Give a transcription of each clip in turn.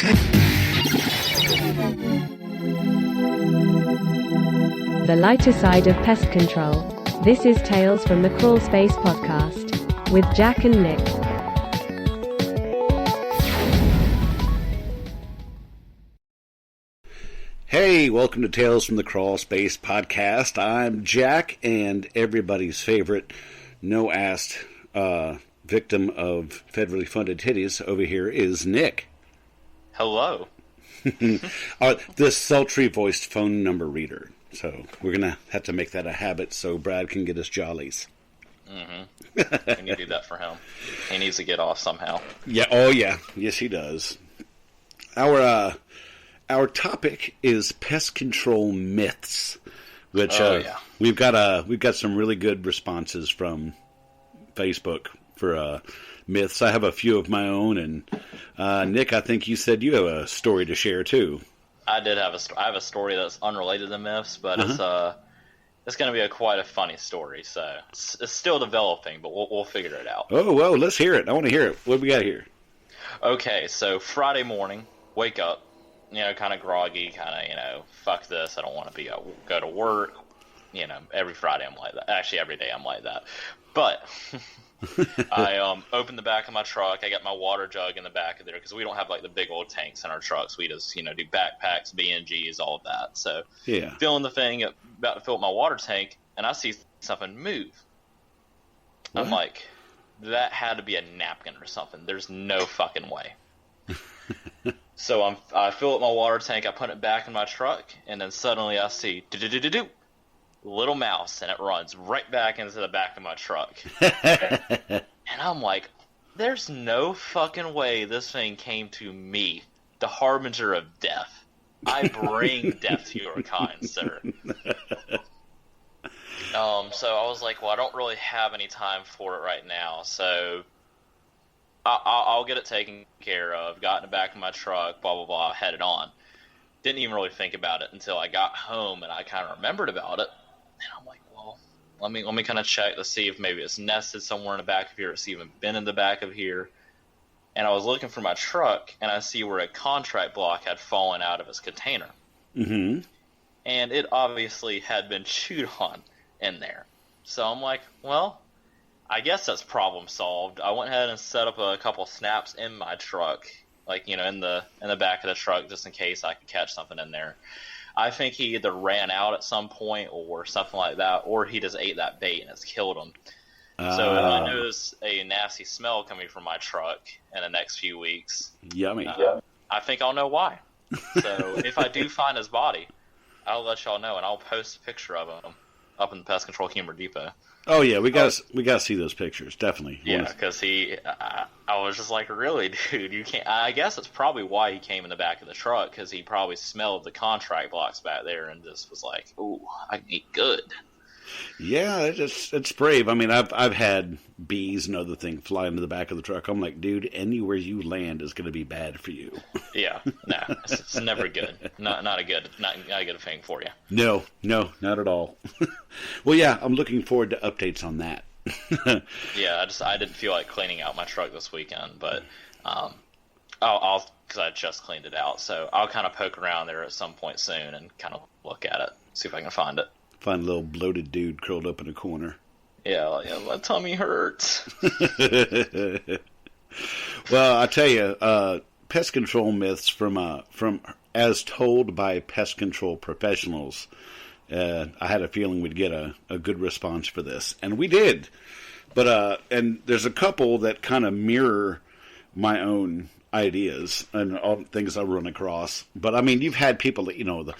The lighter side of pest control. This is Tales from the Crawl Space podcast with Jack and Nick. Hey, welcome to Tales from the Crawl Space podcast. I'm Jack, and everybody's favorite no-assed victim of federally funded titties over here is Nick. Hello. This sultry-voiced phone number reader. So we're going to have to make that a habit so Brad can get his jollies. Mm-hmm. We need to do that for him. He needs to get off somehow. Yeah. Oh, yeah. Yes, he does. Our topic is pest control myths, which we've got some really good responses from Facebook for myths. I have a few of my own, and Nick, I think you said you have a story to share too. I have a story that's unrelated to myths, but it's going to be quite a funny story. So it's still developing, but we'll figure it out. Oh well, let's hear it. I want to hear it. What do we got here? Okay, so Friday morning, wake up, kind of groggy, fuck this. I don't want to go to work. Every Friday I'm like that. Actually, every day I'm like that. But I opened the back of my truck. I got my water jug in the back of there because we don't have like the big old tanks in our trucks. We just do backpacks, BNGs, all of that. So yeah, filling the thing, about to fill up my water tank, and I see something move. What? I'm like, that had to be a napkin or something. There's no fucking way. So I fill up my water tank. I put it back in my truck, and then suddenly I see little mouse, and it runs right back into the back of my truck. And I'm like, there's no fucking way this thing came to me, the harbinger of death. I bring death to your kind, sir. So I was like, well, I don't really have any time for it right now, so I'll get it taken care of. Got in the back of my truck, blah, blah, blah, headed on. Didn't even really think about it until I got home, and I kind of remembered about it. And I'm like, well, let me kind of check to see if maybe it's nested somewhere in the back of here. It's even been in the back of here. And I was looking for my truck, and I see where a contract block had fallen out of its container. Mm-hmm. And it obviously had been chewed on in there. So I'm like, well, I guess that's problem solved. I went ahead and set up a couple snaps in my truck, like, in the back of the truck, just in case I could catch something in there. I think he either ran out at some point or something like that, or he just ate that bait and it's killed him. So if I notice a nasty smell coming from my truck in the next few weeks, yummy. I think I'll know why. So if I do find his body, I'll let y'all know, and I'll post a picture of him up in the Pest Control Humor Depot. Oh yeah, we got to see those pictures, definitely. Yeah, because I was just like, really, dude, you can't. I guess it's probably why he came in the back of the truck, because he probably smelled the contract blocks back there and just was like, ooh, I can eat good. Yeah, it's brave. I mean, I've had bees and other things fly into the back of the truck. I'm like, dude, anywhere you land is going to be bad for you. Yeah, no, it's never good. Not a good thing for you. No, not at all. Well, yeah, I'm looking forward to updates on that. Yeah, I didn't feel like cleaning out my truck this weekend, but I'll because I just cleaned it out, so I'll kind of poke around there at some point soon and kind of look at it, see if I can find it. Find a little bloated dude curled up in a corner. Yeah, my tummy hurts. Well, I tell you, pest control myths from as told by pest control professionals. I had a feeling we'd get a good response for this, and we did. But and there's a couple that kind of mirror my own ideas and all things I run across. But I mean, you've had people that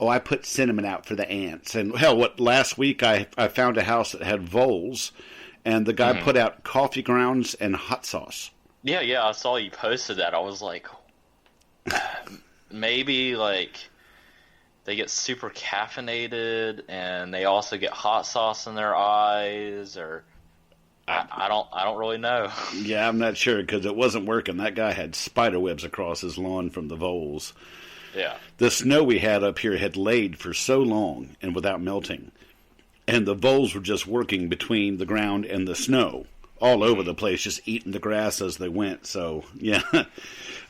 I put cinnamon out for the ants, and hell, last week I found a house that had voles, and the guy put out coffee grounds and hot sauce. Yeah, I saw you posted that. I was like, maybe like they get super caffeinated and they also get hot sauce in their eyes, or I don't really know. Yeah, I'm not sure because it wasn't working. That guy had spider webs across his lawn from the voles. Yeah. The snow we had up here had laid for so long and without melting. And the voles were just working between the ground and the snow all over the place, just eating the grass as they went. So, yeah.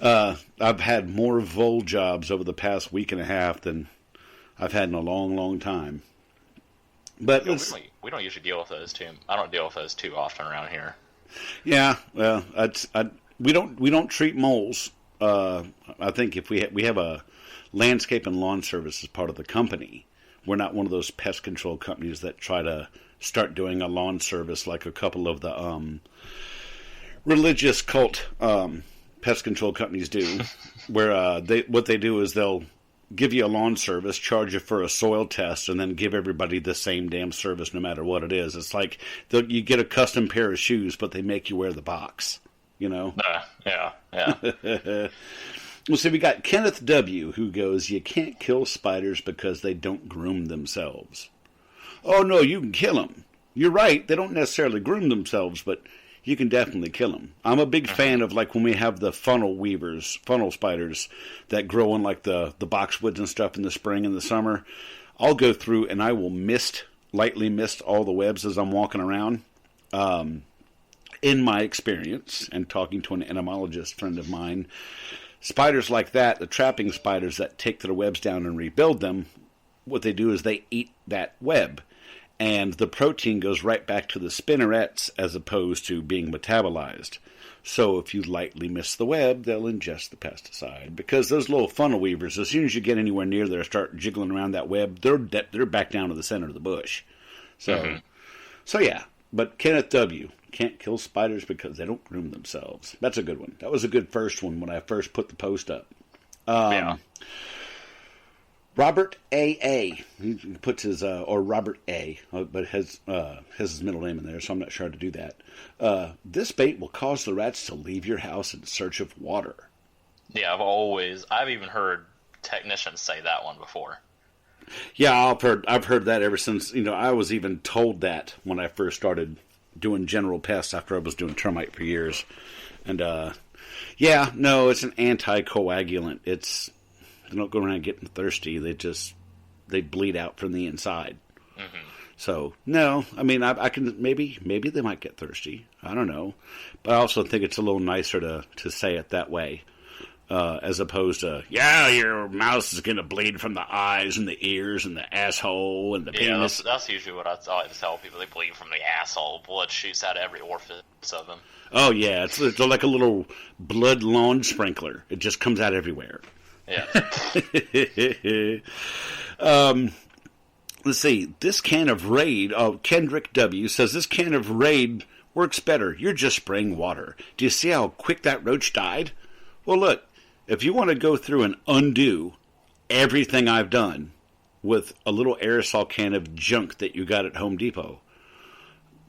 I've had more vole jobs over the past week and a half than I've had in a long, long time. But we don't usually deal with those too. I don't deal with those too often around here. Yeah, well, we don't treat moles. I think if we have a landscape and lawn service as part of the company, we're not one of those pest control companies that try to start doing a lawn service like a couple of the religious cult pest control companies do, where what they do is they'll give you a lawn service, charge you for a soil test, and then give everybody the same damn service no matter what it is. It's like you get a custom pair of shoes, but they make you wear the box, you know? Yeah. Well, see, we got Kenneth W., who goes, you can't kill spiders because they don't groom themselves. Oh, no, you can kill them. You're right, they don't necessarily groom themselves, but you can definitely kill them. I'm a big fan of, like, when we have the funnel spiders that grow in, like, the boxwoods and stuff in the spring and the summer. I'll go through and I will lightly mist all the webs as I'm walking around. In my experience, and talking to an entomologist friend of mine, spiders like that, the trapping spiders that take their webs down and rebuild them, what they do is they eat that web. And the protein goes right back to the spinnerets as opposed to being metabolized. So if you lightly miss the web, they'll ingest the pesticide. Because those little funnel weavers, as soon as you get anywhere near there, start jiggling around that web, they're back down to the center of the bush. So, so yeah. But Kenneth W., can't kill spiders because they don't groom themselves. That's a good one. That was a good first one when I first put the post up. Yeah. Robert A.A. He puts his, or Robert A., but has his middle name in there, so I'm not sure how to do that. This bait will cause the rats to leave your house in search of water. Yeah, I've even heard technicians say that one before. Yeah, I've heard that ever since, I was even told that when I first started doing general pests after I was doing termite for years. And, yeah, no, it's an anticoagulant. They don't go around getting thirsty. They bleed out from the inside. So, no, I mean, I can, maybe they might get thirsty. I don't know. But I also think it's a little nicer to say it that way. As opposed to, yeah, your mouse is going to bleed from the eyes and the ears and the asshole and the penis. Yeah, that's usually what I like to tell people. They bleed from the asshole. Blood shoots out of every orifice of them. Oh, yeah. It's like a little blood lawn sprinkler. It just comes out everywhere. Yeah. Let's see. This can of Raid, Kendrick W. says, this can of Raid works better. You're just spraying water. Do you see how quick that roach died? Well, look. If you want to go through and undo everything I've done with a little aerosol can of junk that you got at Home Depot,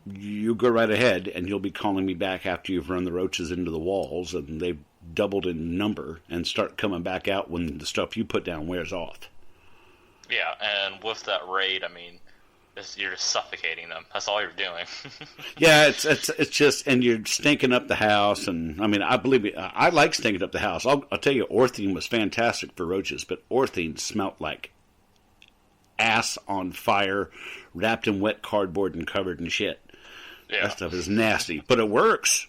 you go right ahead and you'll be calling me back after you've run the roaches into the walls and they've doubled in number and start coming back out when the stuff you put down wears off. Yeah, and with that Raid, I mean, you're just suffocating them. That's all you're doing. Yeah, it's just, and you're stinking up the house. And I mean, I like stinking up the house. I'll tell you, orthene was fantastic for roaches, but orthene smelt like ass on fire, wrapped in wet cardboard and covered in shit. Yeah. That stuff is nasty, but it works.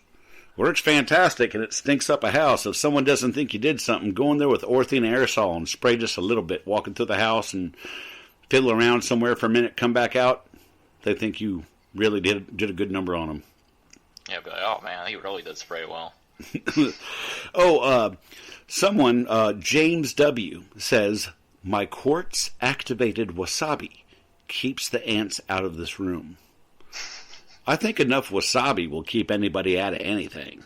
Works fantastic, and it stinks up a house. If someone doesn't think you did something, go in there with orthene aerosol and spray just a little bit, walking through the house and fiddle around somewhere for a minute, come back out, they think you really did a good number on them. Yeah, be like, oh man, he really did spray well. Someone, James W., says, my quartz-activated wasabi keeps the ants out of this room. I think enough wasabi will keep anybody out of anything.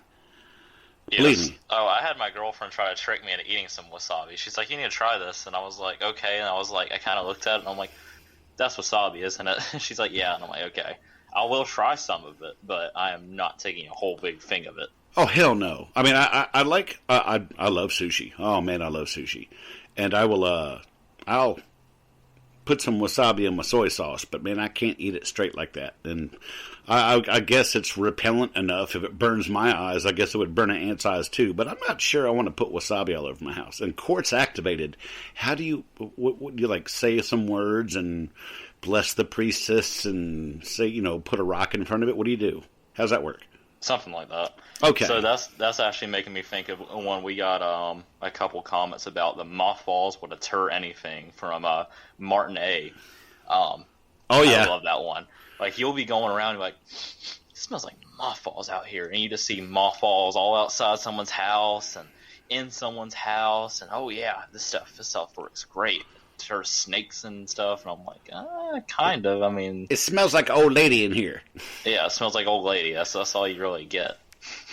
Yes. Believe me. Oh, I had my girlfriend try to trick me into eating some wasabi. She's like, you need to try this. And I was like, okay. And I was like, I kind of looked at it and I'm like, that's wasabi, isn't it? She's like, yeah. And I'm like, okay. I will try some of it, but I am not taking a whole big thing of it. Oh, hell no. I mean, I love sushi. Oh, man, I love sushi. And I'll put some wasabi in my soy sauce, but man, I can't eat it straight like that. And I guess it's repellent enough. If it burns my eyes, I guess it would burn an ant's eyes too. But I'm not sure I want to put wasabi all over my house. And quartz activated, how do you, what do you like, say some words and bless the priestess and say, put a rock in front of it? What do you do? How's that work? Something like that. Okay. So that's actually making me think of one we got a couple comments about the mothballs will deter anything from Martin A. Oh yeah, I love that one. Like you'll be going around and like, it smells like mothballs out here, and you just see mothballs all outside someone's house and in someone's house, and oh yeah, this stuff works great. There's snakes and stuff, and I'm like, kind of. I mean, it smells like old lady in here. Yeah, it smells like old lady. That's all you really get.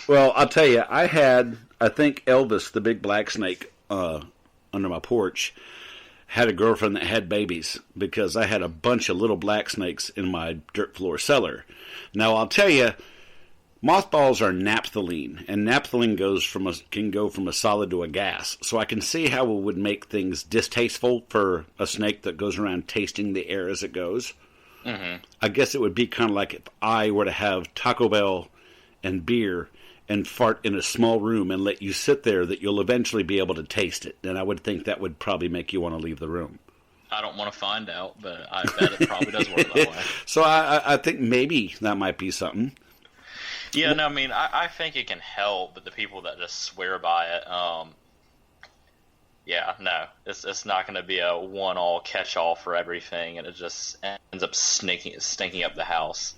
Well, I'll tell you, I think Elvis, the big black snake, under my porch, had a girlfriend that had babies because I had a bunch of little black snakes in my dirt floor cellar. Now, I'll tell you, mothballs are naphthalene, and naphthalene can go from a solid to a gas. So I can see how it would make things distasteful for a snake that goes around tasting the air as it goes. Mm-hmm. I guess it would be kind of like if I were to have Taco Bell and beer and fart in a small room and let you sit there, that you'll eventually be able to taste it. And I would think that would probably make you want to leave the room. I don't want to find out, but I bet it probably does work that way. So I think maybe that might be something. Yeah, no, I mean, I think it can help, but the people that just swear by it, yeah, no, it's not going to be a one-all catch-all for everything, and it just ends up stinking up the house.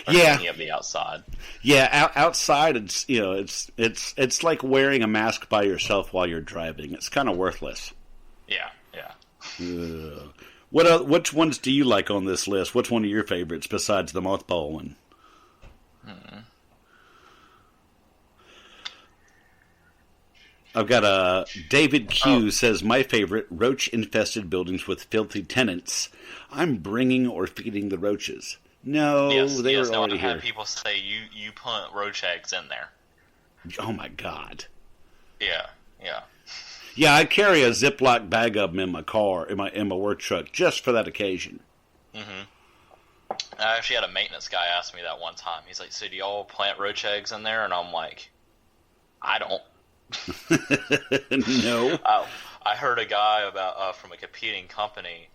Yeah, stinking up the outside. Yeah, outside, it's like wearing a mask by yourself while you're driving. It's kind of worthless. Yeah. Which ones do you like on this list? Which one are your favorites besides the mothball one? I've got David Q says, my favorite, roach-infested buildings with filthy tenants. I'm bringing or feeding the roaches. No, they were already here. I've had people say you put roach eggs in there. Oh my God. Yeah. Yeah, I carry a Ziploc bag of them in my car, in my work truck, just for that occasion. Mm-hmm. I actually had a maintenance guy ask me that one time. He's like, so do y'all plant roach eggs in there? And I'm like, I don't. No. I heard a guy from a competing company,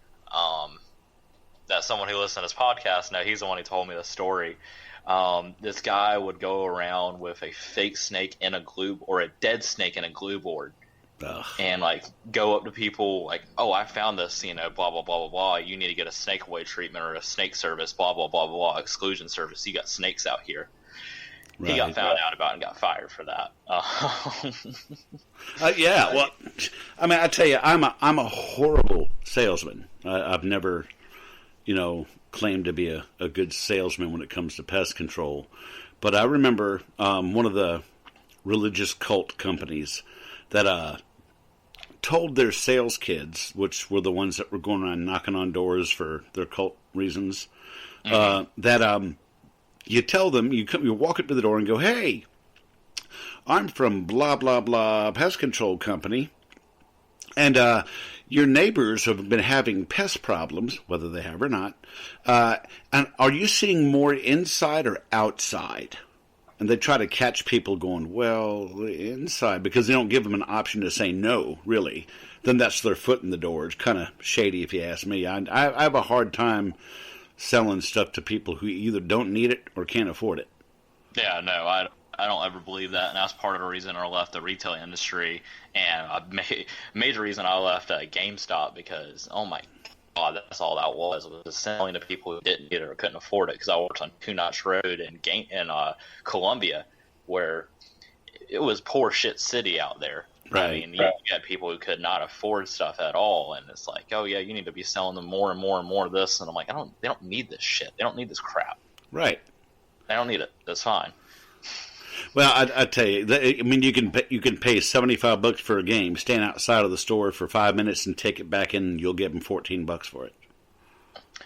that someone who listened to this podcast, now he's the one who told me the story. This guy would go around with a fake snake in a glue, or a dead snake in a glue board. Ugh. And like go up to people like, oh, I found this, blah blah blah blah blah. You need to get a snake away treatment or a snake service, blah blah blah blah, exclusion service. You got snakes out here. Right. He got found out about it and got fired for that. Yeah, well, I mean, I tell you, I'm a horrible salesman. I've never, claimed to be a good salesman when it comes to pest control. But I remember one of the religious cult companies that told their sales kids, which were the ones that were going around knocking on doors for their cult reasons, that you tell them, you walk up to the door and go, hey, I'm from blah, blah, blah pest control company, and your neighbors have been having pest problems, whether they have or not, and are you seeing more inside or outside? And they try to catch people going, well, inside, because they don't give them an option to say no, really. Then that's their foot in the door. It's kind of shady, if you ask me. I have a hard time selling stuff to people who either don't need it or can't afford it. Yeah, no, I don't ever believe that, and that's part of the reason I left the retail industry, and a major reason I left GameStop, because, oh my God, that's all that was selling to people who didn't need it or couldn't afford it, because I worked on Two Notch Road in Columbia, where it was poor shit city out there. Right. I mean, you got people who could not afford stuff at all, and it's like, oh yeah, you need to be selling them more and more and more of this, and I'm like, they don't need this shit. They don't need this crap. Right. They don't need it. That's fine. Well, I tell you, I mean, you can pay $75 for a game, stand outside of the store for 5 minutes, and take it back in, and you'll give them $14 for it.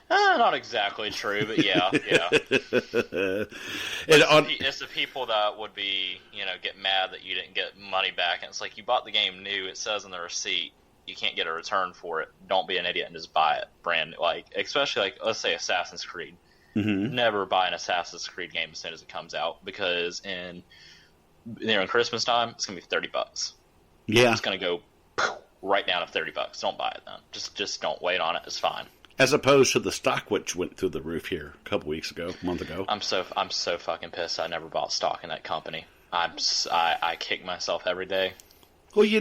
Not exactly true, but yeah. It's the people that would be, get mad that you didn't get money back, and it's like, you bought the game new. It says in the receipt you can't get a return for it. Don't be an idiot and just buy it brand new. Like, especially like, let's say Assassin's Creed. Mm-hmm. Never buy an Assassin's Creed game as soon as it comes out, because in Christmas time it's gonna be $30. Yeah, it's gonna go right down to $30. Don't buy it then. Just don't wait on it. It's fine. As opposed to the stock which went through the roof here a couple weeks ago, a month ago. I'm so fucking pissed I never bought stock in that company. I kick myself every day. Well, you